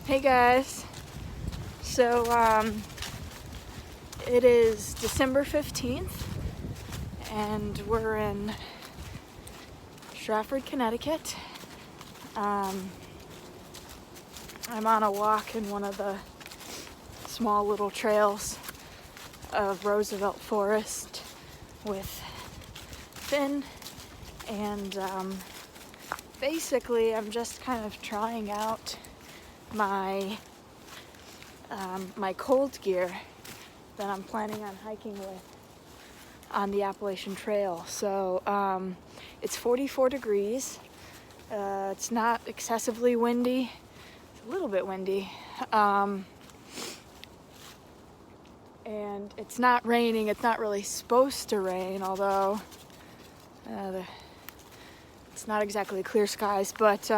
Hey guys, so it is December 15th and we're in Stratford, Connecticut. I'm on a walk in one of the small little trails of Roosevelt Forest with Finn, and basically I'm just kind of trying out my cold gear that I'm planning on hiking with on the Appalachian Trail. So it's 44 degrees. It's not excessively windy. It's a little bit windy. And it's not raining. It's not really supposed to rain, although it's not exactly clear skies. But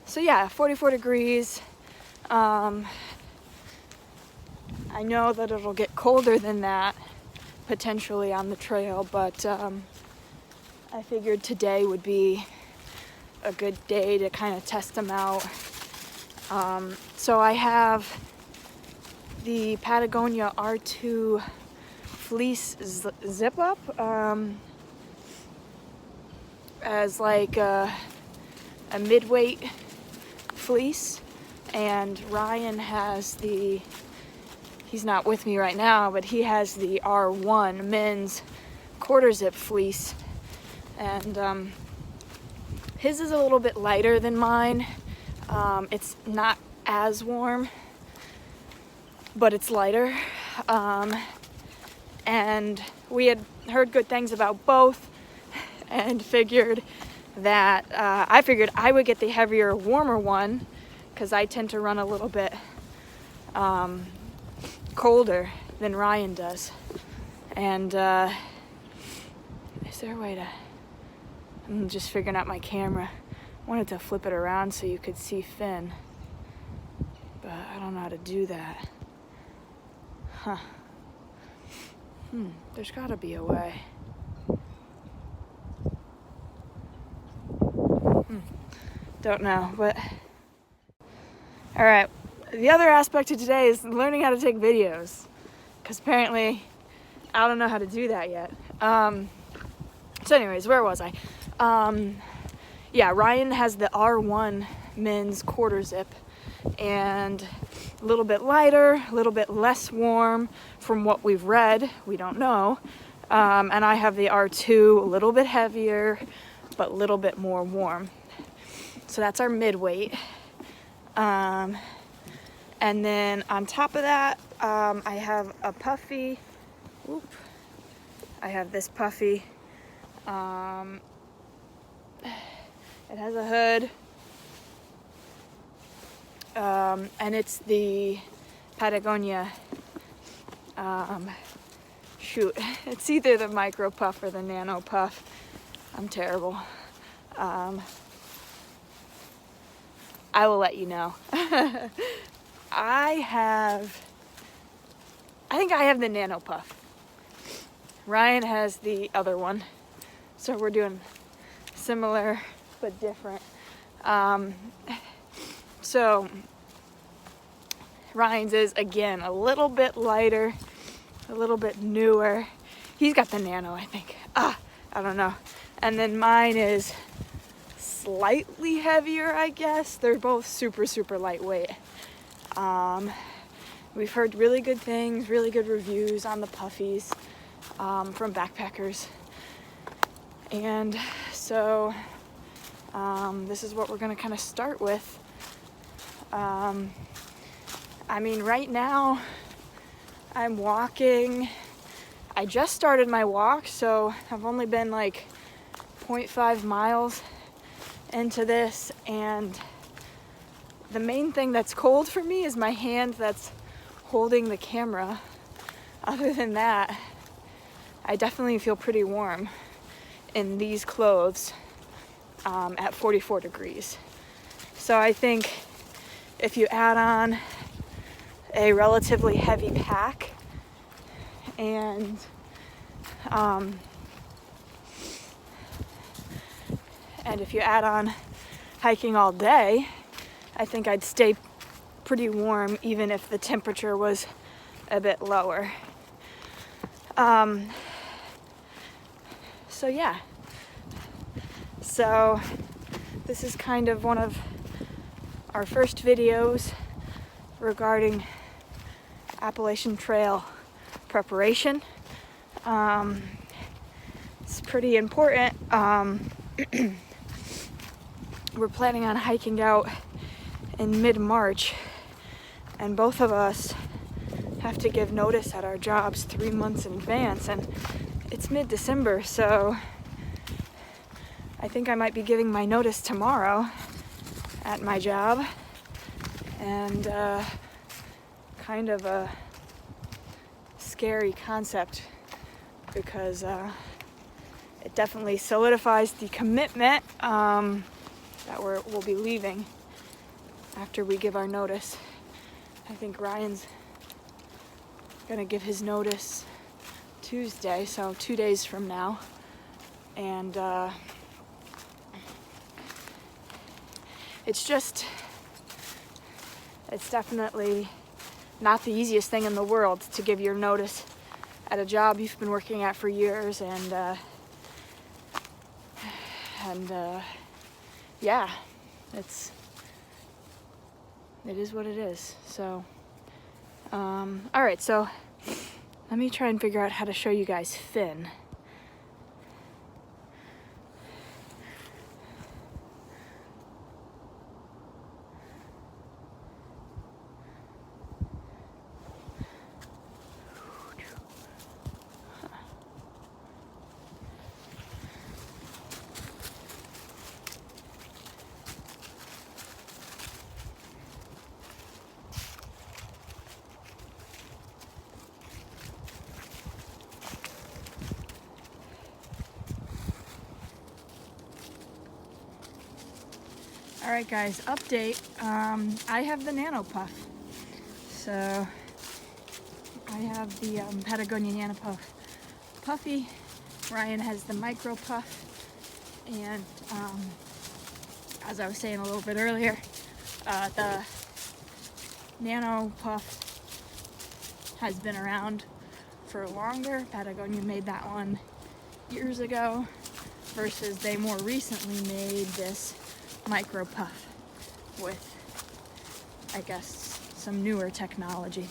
so yeah, 44 degrees. I know that it'll get colder than that potentially on the trail, but I figured today would be a good day to kind of test them out. So I have the Patagonia R2 fleece zip up as like a mid-weight fleece, and Ryan has he's not with me right now, but he has the R1 men's quarter zip fleece, and his is a little bit lighter than mine. It's not as warm, but it's lighter, and we had heard good things about both and figured that I figured I would get the heavier, warmer one because I tend to run a little bit colder than Ryan does. And is there a way to... I'm just figuring out my camera. I wanted to flip it around so you could see Finn, but I don't know how to do that. Huh. There's gotta be a way. Don't know, but all right. The other aspect of today is learning how to take videos, because apparently I don't know how to do that yet. So anyways, where was I? Yeah, Ryan has the R1 men's quarter zip, and a little bit lighter, a little bit less warm from what we've read. We don't know. And I have the R2, a little bit heavier, but a little bit more warm. So that's our midweight. And then on top of that, I have a puffy. I have this puffy. It has a hood. And it's the Patagonia, shoot, it's either the micro puff or the nano puff. I'm terrible. I will let you know. I think I have the nano puff. Ryan has the other one. So we're doing similar but different. So Ryan's is, again, a little bit lighter, a little bit newer. He's got the nano, I think. I don't know. And then mine is slightly heavier, I guess. They're both super, super lightweight. We've heard really good things, really good reviews on the puffies from backpackers. And so this is what we're going to kind of start with. I mean, right now I'm walking. I just started my walk, so I've only been like 0.5 miles into this, and the main thing that's cold for me is my hand that's holding the camera. Other than that, I definitely feel pretty warm in these clothes at 44 degrees. So I think if you add on a relatively heavy pack and if you add on hiking all day, I think I'd stay pretty warm even if the temperature was a bit lower. So yeah, so this is kind of one of our first videos regarding Appalachian Trail preparation. It's pretty important. We're planning on hiking out in mid-March, and both of us have to give notice at our jobs 3 months in advance, and it's mid-December, so I think I might be giving my notice tomorrow at my job, and kind of a scary concept because it definitely solidifies the commitment that we'll be leaving after we give our notice. I think Ryan's gonna give his notice Tuesday, so 2 days from now, and it's definitely not the easiest thing in the world to give your notice at a job you've been working at for years, and yeah, it is what it is. So all right, so let me try and figure out how to show you guys Finn. Alright guys, update. I have the Nano Puff. So I have the Patagonia Nano Puff Puffy. Ryan has the Micro Puff. And as I was saying a little bit earlier, the Nano Puff has been around for longer. Patagonia made that one years ago, versus they more recently made this Micro Puff with, I guess, some newer technology.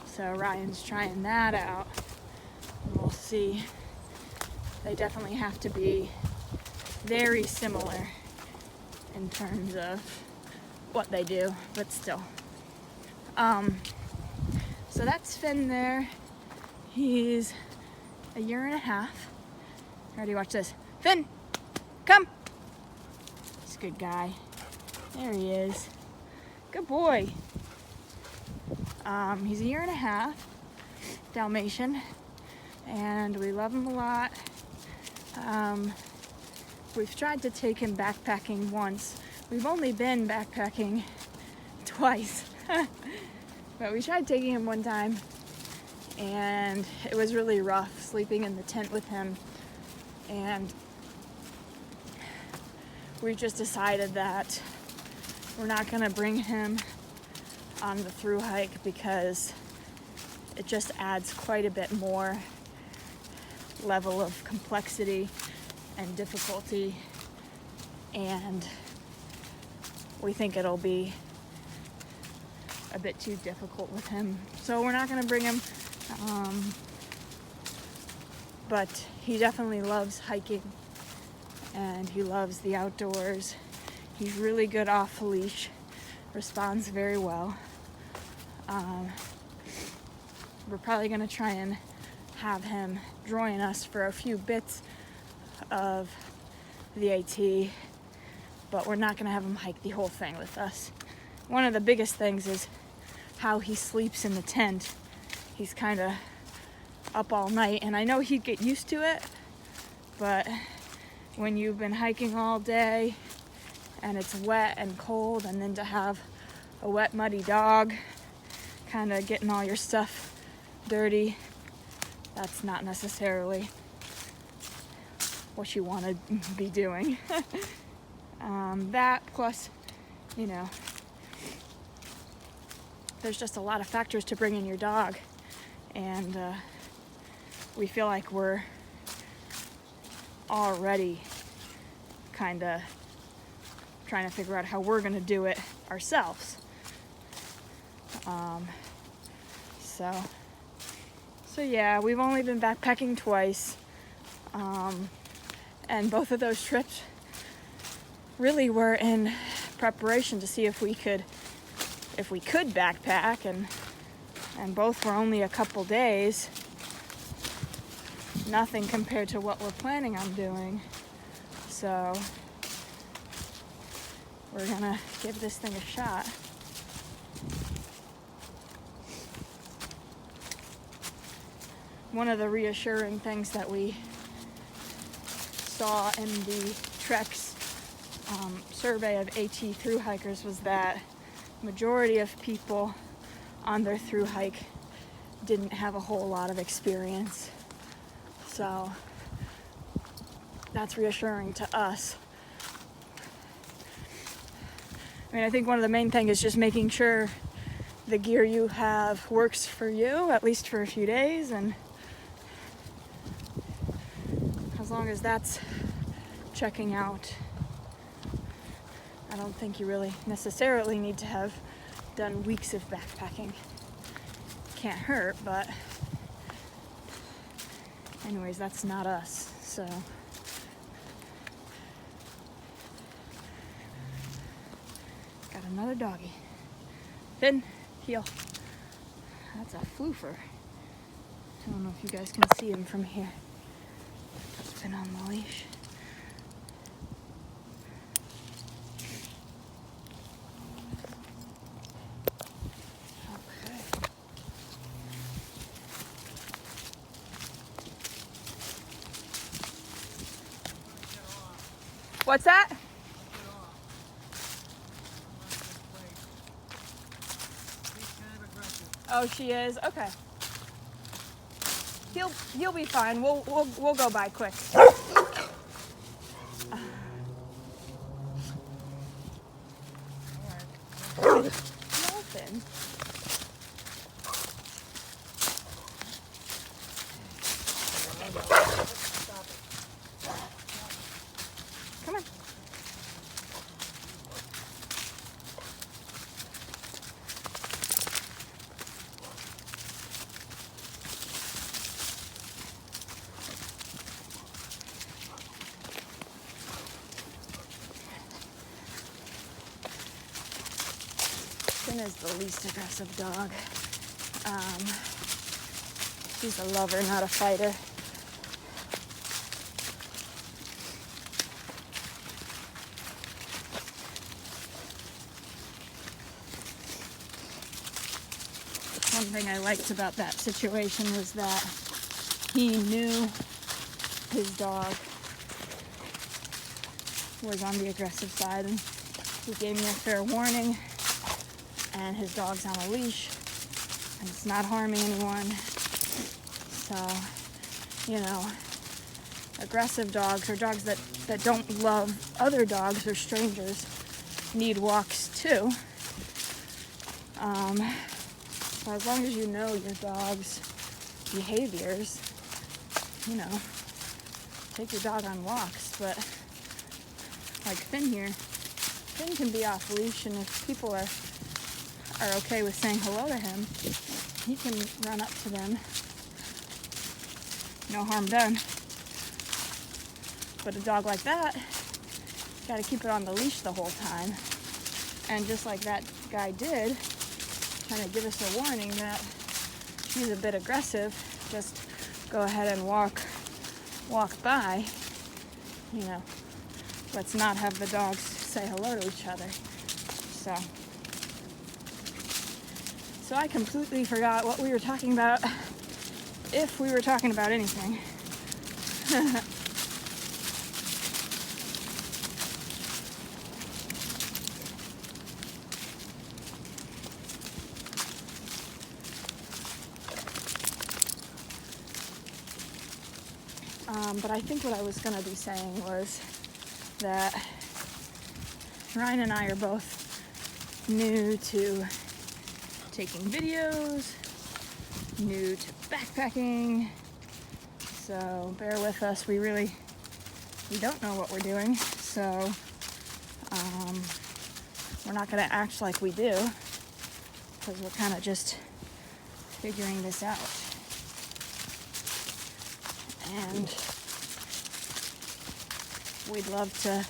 So Ryan's trying that out, and we'll see. They definitely have to be very similar in terms of what they do, but still. So that's Finn there. He's a year and a half. Ready, watch this. Finn, come. He's a good guy. There he is. Good boy. He's a year and a half, Dalmatian, and we love him a lot. We've tried to take him backpacking once. We've only been backpacking twice, but we tried taking him one time, and it was really rough sleeping in the tent with him, and we just decided that we're not gonna bring him on the through hike because it just adds quite a bit more level of complexity and difficulty, and we think it'll be a bit too difficult with him, so we're not gonna bring him. But he definitely loves hiking and he loves the outdoors. He's really good off a leash, responds very well. We're probably gonna try and have him join us for a few bits of the AT, but we're not gonna have him hike the whole thing with us. One of the biggest things is how he sleeps in the tent. He's kind of up all night, and I know he'd get used to it, but when you've been hiking all day and it's wet and cold, and then to have a wet, muddy dog kind of getting all your stuff dirty, that's not necessarily what you want to be doing. That plus, you know, there's just a lot of factors to bring in your dog, and we feel like we're already kind of trying to figure out how we're going to do it ourselves. So yeah, we've only been backpacking twice, and both of those trips really were in preparation to see if we could backpack, and both were only a couple days. Nothing compared to what we're planning on doing. So we're gonna give this thing a shot. One of the reassuring things that we saw in the Trek's survey of AT thru hikers was that majority of people on their thru hike didn't have a whole lot of experience. So that's reassuring to us. I mean, I think one of the main things is just making sure the gear you have works for you, at least for a few days, and as long as that's checking out, I don't think you really necessarily need to have done weeks of backpacking. Can't hurt, but anyways, that's not us, so. Got another doggy. Finn, heel. That's a floofer. I don't know if you guys can see him from here. Put Finn on the leash. Okay. What's that? Oh, she is? Okay. He'll be fine. We'll go by quick. Nothing. Come on. Finn is the least aggressive dog. She's a lover, not a fighter. One thing I liked about that situation was that he knew his dog was on the aggressive side, and he gave me a fair warning, and his dog's on a leash and it's not harming anyone. So, you know, aggressive dogs, or dogs that don't love other dogs or strangers, need walks too. So as long as you know your dog's behaviors, you know, take your dog on walks. But like Finn here, Finn can be off leash, and if people are okay with saying hello to him, he can run up to them. No harm done. But a dog like that, you gotta keep it on the leash the whole time. And just like that guy did, kind of give us a warning that she's a bit aggressive, just go ahead and walk by. You know, let's not have the dogs say hello to each other. So I completely forgot what we were talking about, if we were talking about anything. But I think what I was going to be saying was that Ryan and I are both new to taking videos, new to backpacking, so bear with us. We don't know what we're doing, so we're not going to act like we do, because we're kind of just figuring this out. And we'd love to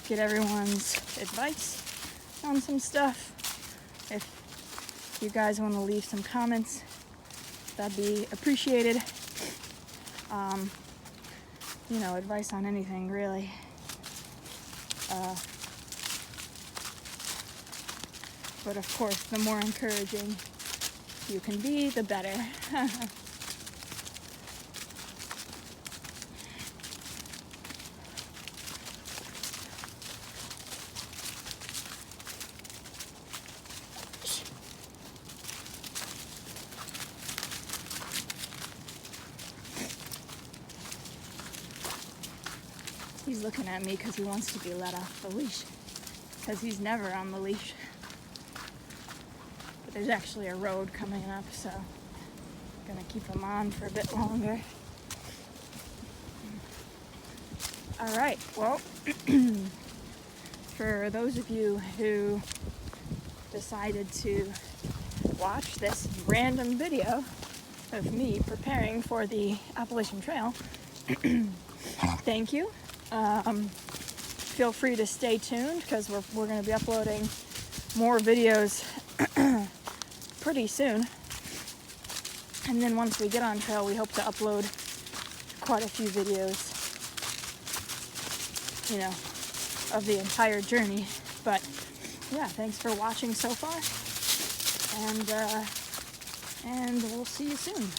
get everyone's advice on some stuff. If you guys want to leave some comments, that'd be appreciated. Advice on anything, really. But of course, the more encouraging you can be, the better. He's looking at me because he wants to be let off the leash, because he's never on the leash. But there's actually a road coming up, so I'm gonna keep him on for a bit longer. All right, well, for those of you who decided to watch this random video of me preparing for the Appalachian Trail, thank you. Feel free to stay tuned, because we're going to be uploading more videos pretty soon. And then once we get on trail, we hope to upload quite a few videos, of the entire journey. But yeah, thanks for watching so far, and we'll see you soon.